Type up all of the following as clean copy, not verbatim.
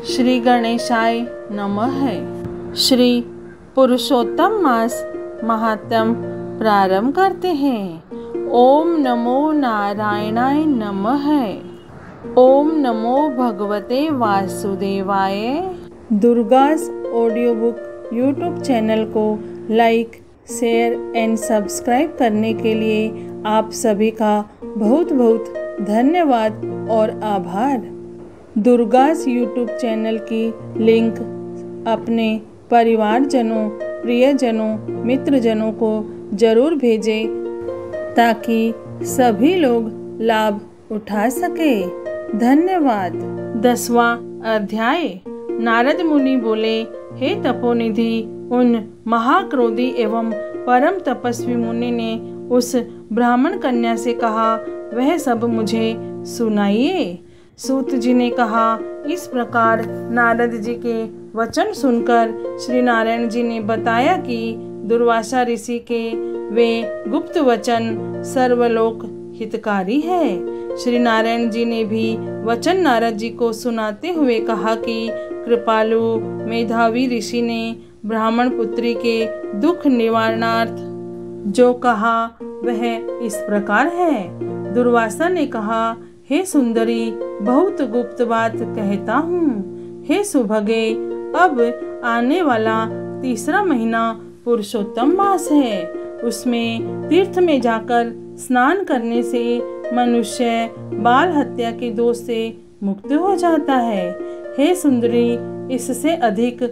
श्री गणेशाय नमः। श्री पुरुषोत्तम मास महात्म प्रारंभ करते हैं। ओम नमो नारायणाय नमः। ओम नमो भगवते वासुदेवाय। दुर्गास ऑडियो बुक यूट्यूब चैनल को लाइक, शेयर एंड सब्सक्राइब करने के लिए आप सभी का बहुत बहुत धन्यवाद और आभार। दुर्गास यूट्यूब चैनल की लिंक अपने परिवारजनों, प्रियजनों, मित्रजनों को जरूर भेजें ताकि सभी लोग लाभ उठा सके। धन्यवाद। 10वां अध्याय। नारद मुनि बोले, हे तपोनिधि, उन महाक्रोधी एवं परम तपस्वी मुनि ने उस ब्राह्मण कन्या से कहा, वह सब मुझे सुनाइए। सूत जी ने कहा, इस प्रकार नारद जी के वचन सुनकर श्री नारायण जी ने बताया कि दुर्वासा ऋषि के वे गुप्त वचन सर्वलोक हितकारी है। श्री नारायण जी ने भी वचन नारद जी को सुनाते हुए कहा कि कृपालु मेधावी ऋषि ने ब्राह्मण पुत्री के दुख निवारणार्थ जो कहा वह इस प्रकार है। दुर्वासा ने कहा, हे सुंदरी, बहुत गुप्त बात कहता हूँ। हे सुभगे, अब आने वाला तीसरा महीना पुरुषोत्तम मास है। उसमें तीर्थ में जाकर स्नान करने से मनुष्य बाल हत्या के दोष से मुक्त हो जाता है। हे सुंदरी, इससे अधिक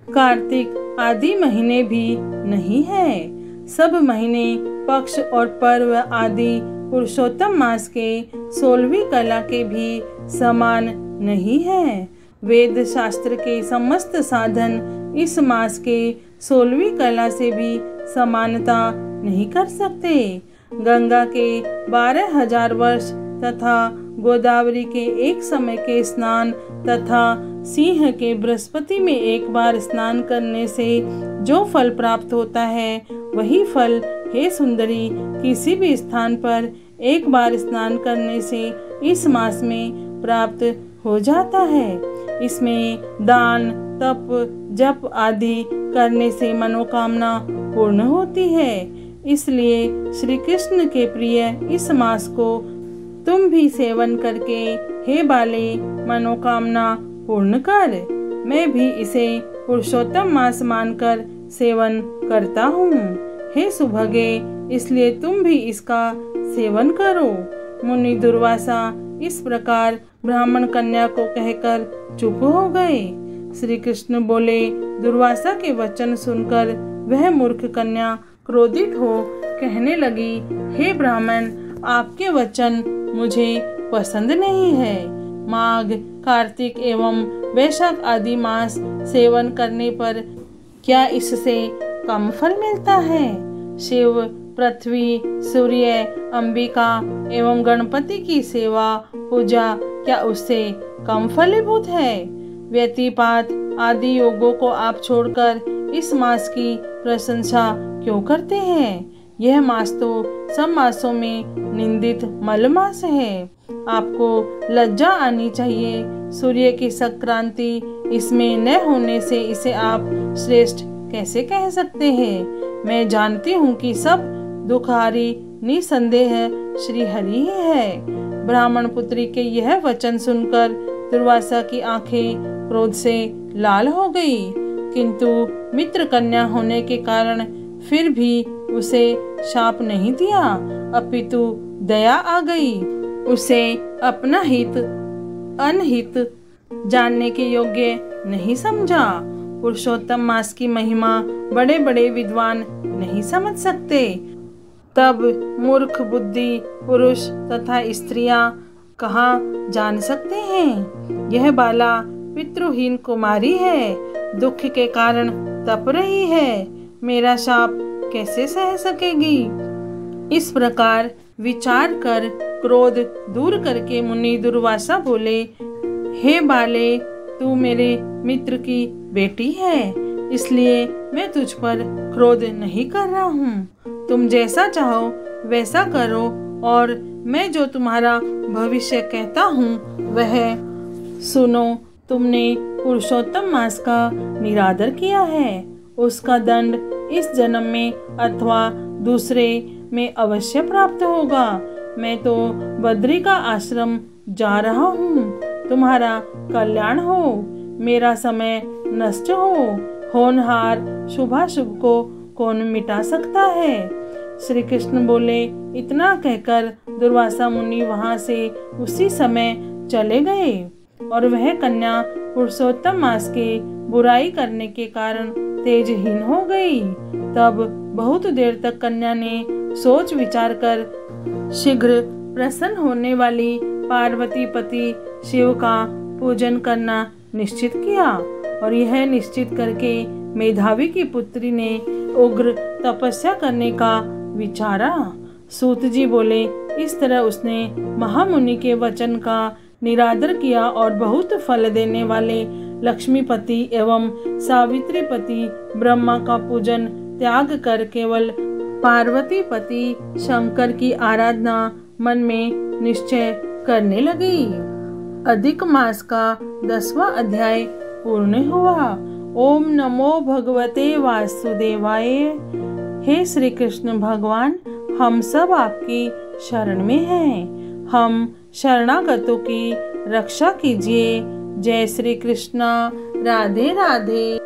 कार्तिक आदि महीने भी नहीं है। सब महीने, पक्ष और पर्व आदि पुरुषोत्तम मास के 16वीं कला के भी समान नहीं है। वेद शास्त्र के समस्त साधन इस मास के 16वीं कला से भी समानता नहीं कर सकते। गंगा के 12,000 वर्ष तथा गोदावरी के एक समय के स्नान तथा सिंह के बृहस्पति में एक बार स्नान करने से जो फल प्राप्त होता है, वही फल, हे सुंदरी, किसी भी स्थान पर एक बार स्नान करने से इस मास में प्राप्त हो जाता है। इसमें दान, तप, जप आदि करने से मनोकामना पूर्ण होती है। इसलिए श्री कृष्ण के प्रिय इस मास को तुम भी सेवन करके, हे बाले, मनोकामना पूर्ण कर। मैं भी इसे पुरुषोत्तम मास मानकर सेवन करता हूँ। हे सुभगे, इसलिए तुम भी इसका सेवन करो। मुनि दुर्वासा इस प्रकार ब्राह्मण कन्या को कहकर चुप हो गए। श्री कृष्ण बोले, दुर्वासा के वचन सुनकर वह मूर्ख कन्या क्रोधित हो कहने लगी, हे ब्राह्मण, आपके वचन मुझे पसंद नहीं है। माघ, कार्तिक एवं वैशाख आदि मास सेवन करने पर क्या इससे कम फल मिलता है? शिव, पृथ्वी, सूर्य, अंबिका एवं गणपति की सेवा पूजा क्या उससे कम फलीभूत है? व्यतिपात आदि योगों को आप छोड़कर इस मास की प्रशंसा क्यों करते हैं? यह मास तो सब मासों में निंदित मल मास है। आपको लज्जा आनी चाहिए। सूर्य की संक्रांति इसमें न होने से इसे आप श्रेष्ठ कैसे कह सकते हैं? मैं जानती हूँ कि सब दुखारी निसंदेह श्री हरि ही है। ब्राह्मण पुत्री के यह वचन सुनकर दुर्वासा की आंखें क्रोध से लाल हो गई, किंतु मित्र कन्या होने के कारण फिर भी उसे शाप नहीं दिया, अपितु दया आ गई। उसे अपना हित अनहित जानने के योग्य नहीं समझा। पुरुषोत्तम मास की महिमा बड़े बड़े विद्वान नहीं समझ सकते। तब मूर्ख बुद्धि पुरुष तथा स्त्रियां कहाँ जान सकते हैं? यह बाला पितृहीन कुमारी है, दुख के कारण तप रही है, मेरा शाप कैसे सह सकेगी? इस प्रकार विचार कर क्रोध दूर करके मुनि दुर्वासा बोले, हे बाले, तू मेरे मित्र की बेटी है, इसलिए मैं तुझ पर क्रोध नहीं कर रहा हूँ। तुम जैसा चाहो वैसा करो और मैं जो तुम्हारा भविष्य कहता हूँ वह सुनो। तुमने पुरुषोत्तम मास का निरादर किया है, उसका दंड इस जन्म में अथवा दूसरे में अवश्य प्राप्त होगा। मैं तो बद्री का आश्रम जा रहा हूँ। तुम्हारा कल्याण हो, मेरा समय नष्ट हो। होनहार शुभाशुभ को कौन मिटा सकता है। श्री कृष्ण बोले। इतना कहकर दुर्वासा मुनि वहां से उसी समय चले गए और वह कन्या पुरुषोत्तम मास के बुराई करने के कारण तेजहीन हो गई। तब बहुत देर तक कन्या ने सोच विचार कर शीघ्र प्रसन्न होने वाली पार्वती पति शिव का पूजन करना निश्चित किया और यह निश्चित करके मेधावी की पुत्री ने उग्र तपस्या करने का विचारा। सूत जी बोले, इस तरह उसने महामुनि के वचन का निरादर किया और बहुत फल देने वाले लक्ष्मीपति एवं सावित्रीपति ब्रह्मा का पूजन त्याग कर केवल पार्वती पति शंकर की आराधना मन में निश्चय करने लगी। अधिक मास का 10वां अध्याय पूर्ण हुआ। ओम नमो भगवते वासुदेवाय। हे श्री कृष्ण भगवान, हम सब आपकी शरण में हैं। हम शरणागतों की रक्षा कीजिए। जय श्री कृष्ण। राधे राधे।